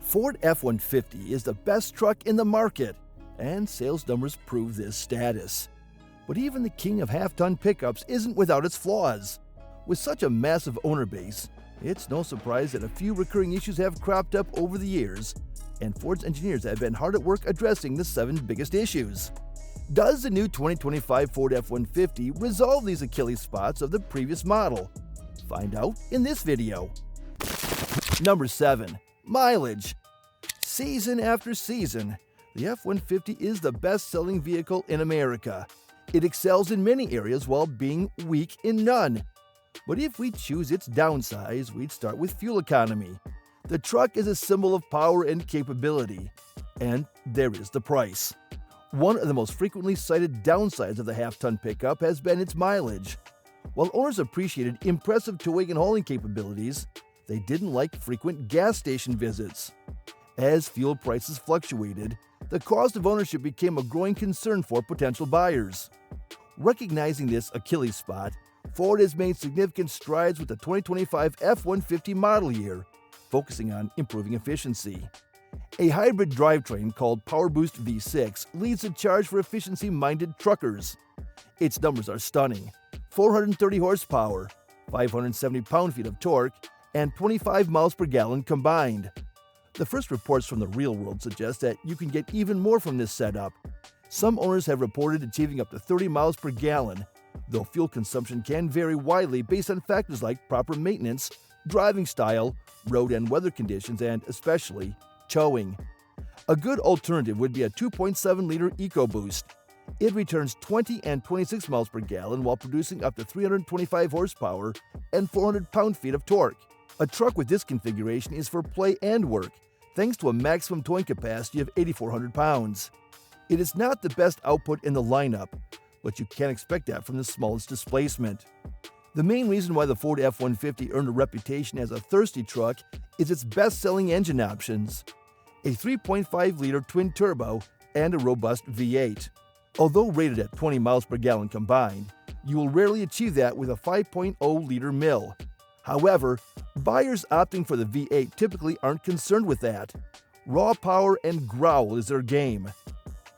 Ford F-150 is the best truck in the market, and sales numbers prove this status. But even the king of half-ton pickups isn't without its flaws. With such a massive owner base, it's no surprise that a few recurring issues have cropped up over the years, and Ford's engineers have been hard at work addressing the 7 biggest issues. Does the new 2025 Ford F-150 resolve these Achilles spots of the previous model? Find out in this video. Number 7. Mileage. Season after season, the F-150 is the best-selling vehicle in America. It excels in many areas while being weak in none. But if we choose its downsides, we'd start with fuel economy. The truck is a symbol of power and capability. And there is the price. One of the most frequently cited downsides of the half-ton pickup has been its mileage. While owners appreciated impressive towing and hauling capabilities, they didn't like frequent gas station visits. As fuel prices fluctuated, the cost of ownership became a growing concern for potential buyers. Recognizing this Achilles spot, Ford has made significant strides with the 2025 F-150 model year, focusing on improving efficiency. A hybrid drivetrain called PowerBoost V6 leads the charge for efficiency-minded truckers. Its numbers are stunning: 430 horsepower, 570 pound-feet of torque, and 25 miles per gallon combined. The first reports from the real world suggest that you can get even more from this setup. Some owners have reported achieving up to 30 miles per gallon, though fuel consumption can vary widely based on factors like proper maintenance, driving style, road and weather conditions, and especially towing. A good alternative would be a 2.7-liter EcoBoost. It returns 20 and 26 miles per gallon while producing up to 325 horsepower and 400 pound-feet of torque. A truck with this configuration is for play and work, thanks to a maximum towing capacity of 8,400 pounds. It is not the best output in the lineup, but you can't expect that from the smallest displacement. The main reason why the Ford F-150 earned a reputation as a thirsty truck is its best-selling engine options: a 3.5-liter twin-turbo and a robust V8. Although rated at 20 miles per gallon combined, you will rarely achieve that with a 5.0-liter mill. However, buyers opting for the V8 typically aren't concerned with that. Raw power and growl is their game.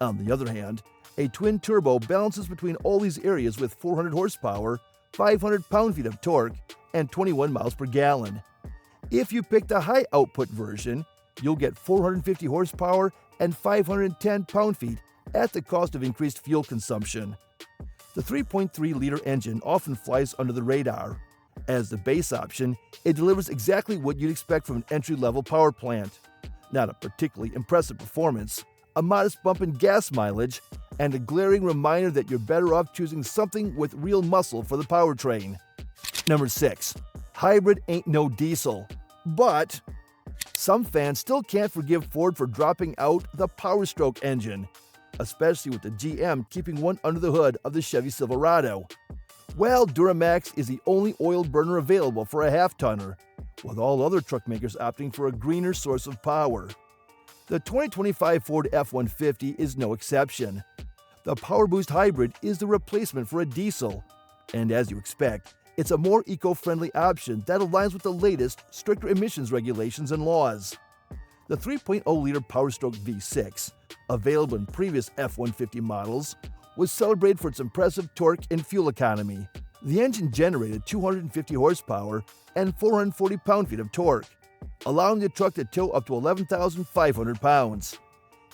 On the other hand, a twin-turbo balances between all these areas with 400 horsepower, 500 pound-feet of torque, and 21 miles per gallon. If you pick the high-output version, you'll get 450 horsepower and 510 pound-feet at the cost of increased fuel consumption. The 3.3-liter engine often flies under the radar. As the base option, it delivers exactly what you'd expect from an entry-level power plant. Not a particularly impressive performance, a modest bump in gas mileage, and a glaring reminder that you're better off choosing something with real muscle for the powertrain. Number 6. Hybrid ain't no diesel. But some fans still can't forgive Ford for dropping out the Power Stroke engine, especially with the GM keeping one under the hood of the Chevy Silverado. Well, Duramax is the only oil burner available for a half-tonner, with all other truck makers opting for a greener source of power. The 2025 Ford F-150 is no exception. The PowerBoost Hybrid is the replacement for a diesel, and as you expect, it's a more eco-friendly option that aligns with the latest, stricter emissions regulations and laws. The 3.0-liter PowerStroke V6, available in previous F-150 models, was celebrated for its impressive torque and fuel economy. The engine generated 250 horsepower and 440 pound-feet of torque, allowing the truck to tow up to 11,500 pounds.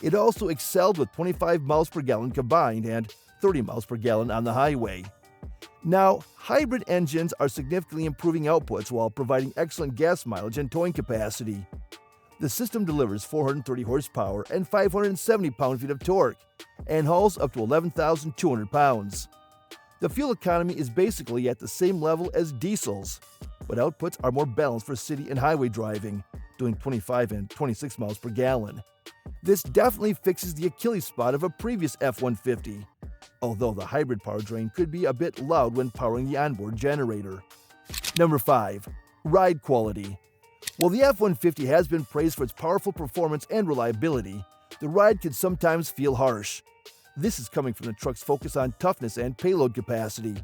It also excelled with 25 miles per gallon combined and 30 miles per gallon on the highway. Now, hybrid engines are significantly improving outputs while providing excellent gas mileage and towing capacity. The system delivers 430 horsepower and 570 pound-feet of torque, and hauls up to 11,200 pounds. The fuel economy is basically at the same level as diesels, but outputs are more balanced for city and highway driving, doing 25 and 26 miles per gallon. This definitely fixes the Achilles spot of a previous F-150, although the hybrid powertrain could be a bit loud when powering the onboard generator. Number 5. Ride quality. While the F-150 has been praised for its powerful performance and reliability, the ride can sometimes feel harsh. This is coming from the truck's focus on toughness and payload capacity,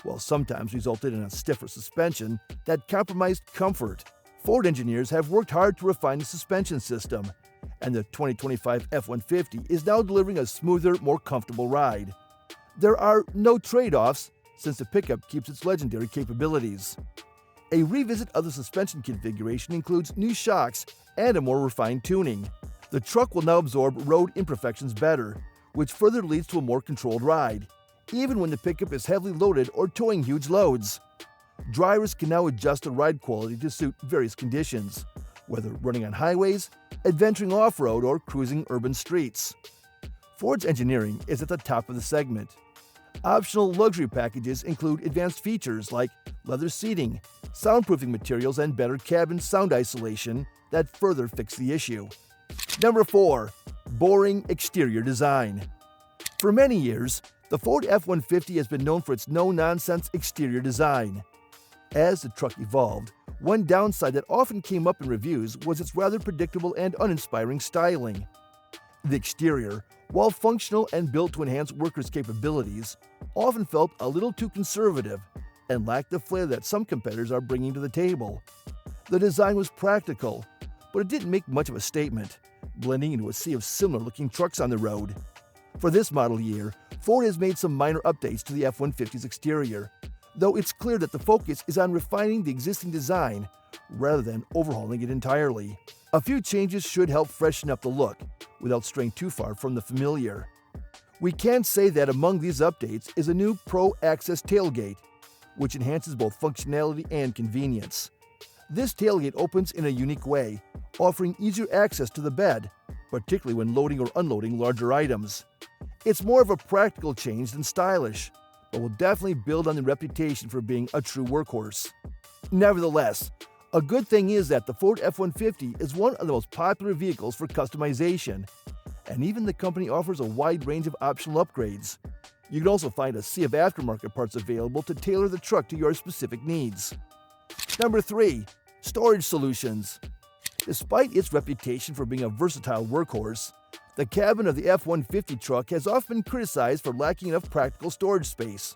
while sometimes resulted in a stiffer suspension that compromised comfort. Ford engineers have worked hard to refine the suspension system, and the 2025 F-150 is now delivering a smoother, more comfortable ride. There are no trade-offs since the pickup keeps its legendary capabilities. A revisit of the suspension configuration includes new shocks and a more refined tuning. The truck will now absorb road imperfections better, which further leads to a more controlled ride, even when the pickup is heavily loaded or towing huge loads. Drivers can now adjust the ride quality to suit various conditions, whether running on highways, adventuring off-road, or cruising urban streets. Ford's engineering is at the top of the segment. Optional luxury packages include advanced features like leather seating, soundproofing materials, and better cabin sound isolation that further fix the issue. Number 4. Boring exterior design. For many years, the Ford F-150 has been known for its no-nonsense exterior design. As the truck evolved, one downside that often came up in reviews was its rather predictable and uninspiring styling. The exterior, while functional and built to enhance workers' capabilities, often felt a little too conservative and lacked the flair that some competitors are bringing to the table. The design was practical, but it didn't make much of a statement, blending into a sea of similar-looking trucks on the road. For this model year, Ford has made some minor updates to the F-150's exterior, though it's clear that the focus is on refining the existing design rather than overhauling it entirely. A few changes should help freshen up the look without straying too far from the familiar. We can say that among these updates is a new Pro Access tailgate, which enhances both functionality and convenience. This tailgate opens in a unique way, offering easier access to the bed, particularly when loading or unloading larger items. It's more of a practical change than stylish, but will definitely build on the reputation for being a true workhorse. Nevertheless, a good thing is that the Ford F-150 is one of the most popular vehicles for customization, and even the company offers a wide range of optional upgrades. You can also find a sea of aftermarket parts available to tailor the truck to your specific needs. Number 3. Storage solutions. Despite its reputation for being a versatile workhorse, the cabin of the F-150 truck has often been criticized for lacking enough practical storage space.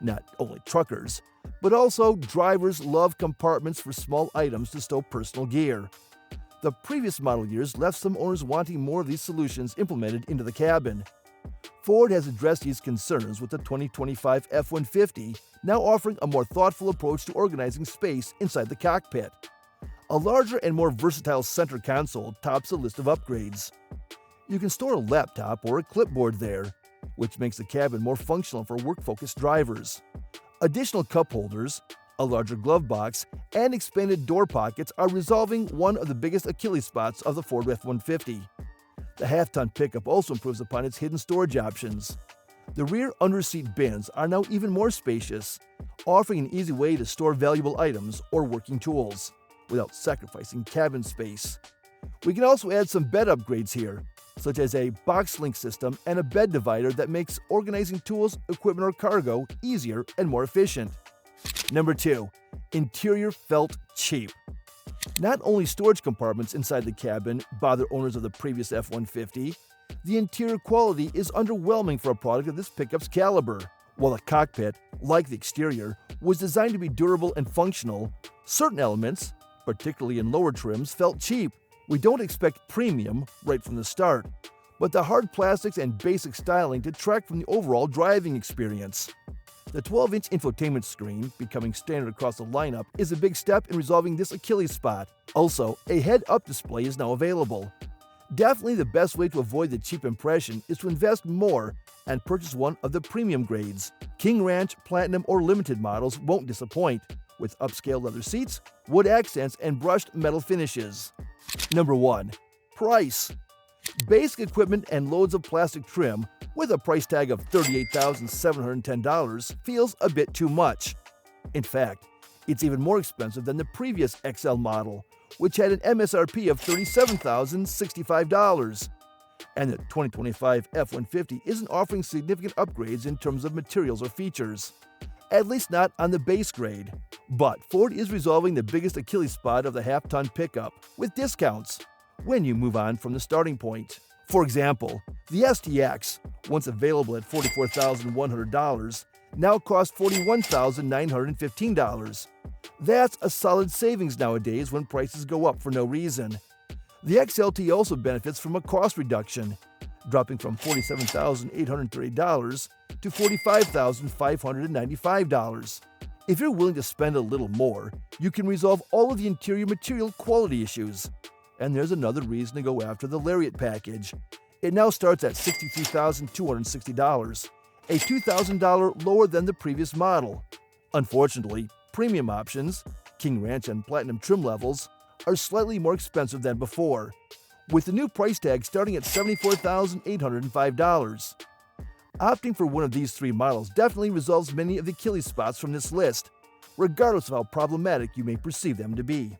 Not only truckers, but also drivers love compartments for small items to stow personal gear. The previous model years left some owners wanting more of these solutions implemented into the cabin. Ford has addressed these concerns with the 2025 F-150, now offering a more thoughtful approach to organizing space inside the cockpit. A larger and more versatile center console tops the list of upgrades. You can store a laptop or a clipboard there, which makes the cabin more functional for work-focused drivers. Additional cup holders, a larger glove box, and expanded door pockets are resolving one of the biggest Achilles spots of the Ford F-150. The half-ton pickup also improves upon its hidden storage options. The rear under-seat bins are now even more spacious, offering an easy way to store valuable items or working tools, without sacrificing cabin space. We can also add some bed upgrades here, such as a box link system and a bed divider that makes organizing tools, equipment, or cargo easier and more efficient. Number 2. Interior felt cheap. Not only storage compartments inside the cabin bother owners of the previous F-150, the interior quality is underwhelming for a product of this pickup's caliber. While the cockpit, like the exterior, was designed to be durable and functional, certain elements, particularly in lower trims, felt cheap. We don't expect premium right from the start, but the hard plastics and basic styling detract from the overall driving experience. The 12-inch infotainment screen, becoming standard across the lineup, is a big step in resolving this Achilles spot. Also, a head-up display is now available. Definitely the best way to avoid the cheap impression is to invest more and purchase one of the premium grades. King Ranch, Platinum, or Limited models won't disappoint, with upscale leather seats, wood accents, and brushed metal finishes. Number 1. Price. Basic equipment and loads of plastic trim, with a price tag of $38,710, feels a bit too much. In fact, it's even more expensive than the previous XL model, which had an MSRP of $37,065. And the 2025 F-150 isn't offering significant upgrades in terms of materials or features, at least not on the base grade. But Ford is resolving the biggest Achilles spot of the half-ton pickup with discounts when you move on from the starting point. For example, the STX, once available at $44,100, now cost $41,915. That's a solid savings nowadays when prices go up for no reason. The XLT also benefits from a cost reduction, dropping from $47,830 to $45,595. If you're willing to spend a little more, you can resolve all of the interior material quality issues. And there's another reason to go after the Lariat package. It now starts at $63,260, a $2,000 lower than the previous model. Unfortunately, premium options, King Ranch and Platinum trim levels, are slightly more expensive than before, with the new price tag starting at $74,805. Opting for one of these three models definitely resolves many of the Achilles spots from this list, regardless of how problematic you may perceive them to be.